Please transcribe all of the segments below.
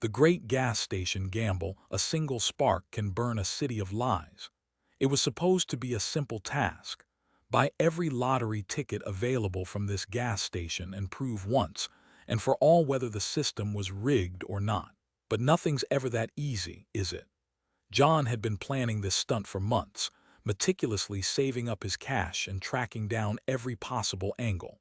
The great gas station gamble, a single spark can burn a city of lies. It was supposed to be a simple task. Buy every lottery ticket available from this gas station and prove once and for all whether the system was rigged or not. But nothing's ever that easy, is it? John had been planning this stunt for months, meticulously saving up his cash and tracking down every possible angle.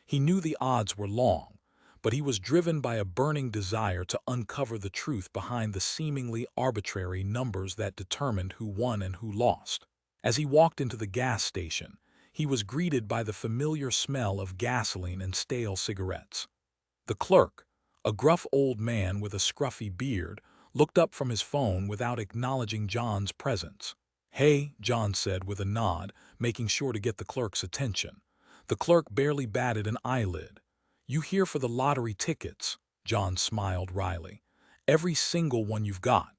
He knew the odds were long, but he was driven by a burning desire to uncover the truth behind the seemingly arbitrary numbers that determined who won and who lost. As he walked into the gas station, he was greeted by the familiar smell of gasoline and stale cigarettes. The clerk, a gruff old man with a scruffy beard, looked up from his phone without acknowledging John's presence. "Hey," John said with a nod, making sure to get the clerk's attention. The clerk barely batted an eyelid. "You here for the lottery tickets?" John smiled wryly. "Every single one you've got."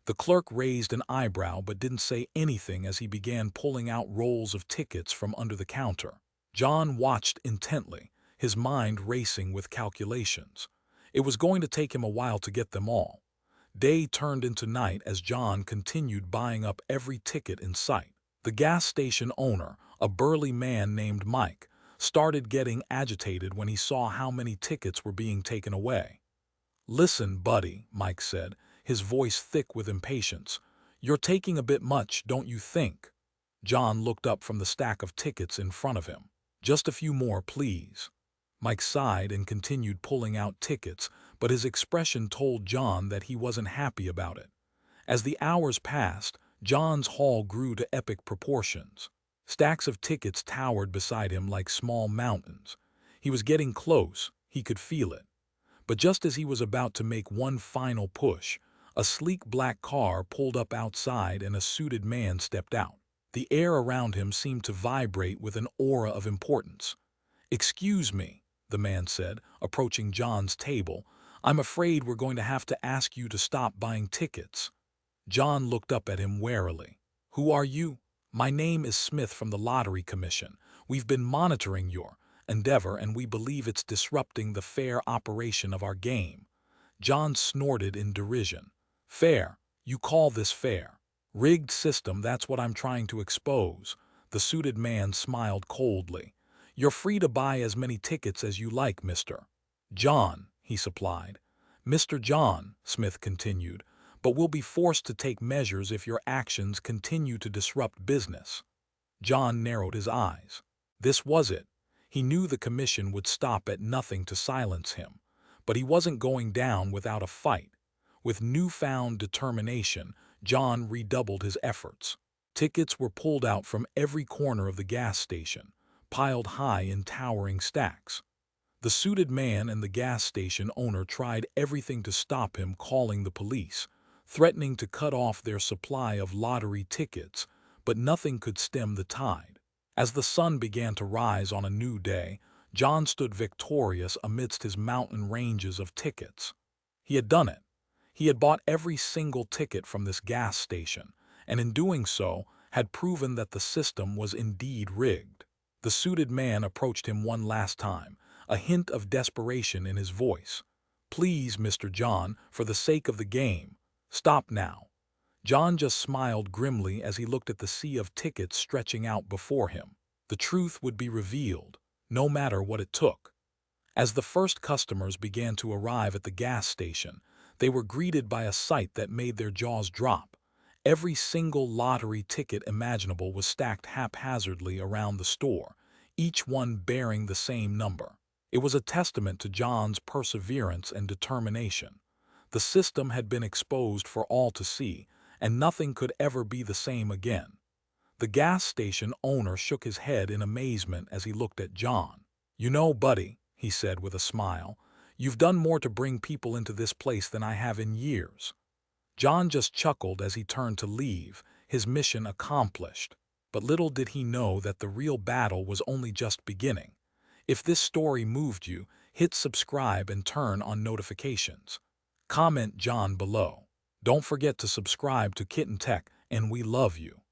The clerk raised an eyebrow but didn't say anything as he began pulling out rolls of tickets from under the counter. John watched intently, his mind racing with calculations. It was going to take him a while to get them all. Day turned into night as John continued buying up every ticket in sight. The gas station owner, a burly man named Mike, started getting agitated when he saw how many tickets were being taken away. "Listen, buddy," Mike said, his voice thick with impatience. "You're taking a bit much, don't you think?" John looked up from the stack of tickets in front of him. "Just a few more, please." Mike sighed and continued pulling out tickets, but his expression told John that he wasn't happy about it. As the hours passed, John's haul grew to epic proportions. Stacks of tickets towered beside him like small mountains. He was getting close, he could feel it. But just as he was about to make one final push, a sleek black car pulled up outside and a suited man stepped out. The air around him seemed to vibrate with an aura of importance. "Excuse me," the man said, approaching John's table. "I'm afraid we're going to have to ask you to stop buying tickets." John looked up at him warily. "Who are you?" "My name is Smith from the Lottery Commission. We've been monitoring your endeavor and we believe it's disrupting the fair operation of our game." John snorted in derision. "Fair? You call this fair? Rigged system, that's what I'm trying to expose." The suited man smiled coldly. "You're free to buy as many tickets as you like, Mr. John," he supplied. "Mr. John," Smith continued, "but we'll be forced to take measures if your actions continue to disrupt business." John narrowed his eyes. This was it. He knew the commission would stop at nothing to silence him, but he wasn't going down without a fight. With newfound determination, John redoubled his efforts. Tickets were pulled out from every corner of the gas station, piled high in towering stacks. The suited man and the gas station owner tried everything to stop him, calling the police, threatening to cut off their supply of lottery tickets, but nothing could stem the tide. As the sun began to rise on a new day, John stood victorious amidst his mountain ranges of tickets. He had done it. He had bought every single ticket from this gas station, and in doing so, had proven that the system was indeed rigged. The suited man approached him one last time, a hint of desperation in his voice. "Please, Mr. John, for the sake of the game, stop now." John just smiled grimly as he looked at the sea of tickets stretching out before him. The truth would be revealed, no matter what it took. As the first customers began to arrive at the gas station, they were greeted by a sight that made their jaws drop. Every single lottery ticket imaginable was stacked haphazardly around the store, each one bearing the same number. It was a testament to John's perseverance and determination. The system had been exposed for all to see, and nothing could ever be the same again. The gas station owner shook his head in amazement as he looked at John. "You know, buddy," he said with a smile, "you've done more to bring people into this place than I have in years." John just chuckled as he turned to leave, his mission accomplished. But little did he know that the real battle was only just beginning. If this story moved you, hit subscribe and turn on notifications. Comment John below. Don't forget to subscribe to Kitten Tech, and we love you.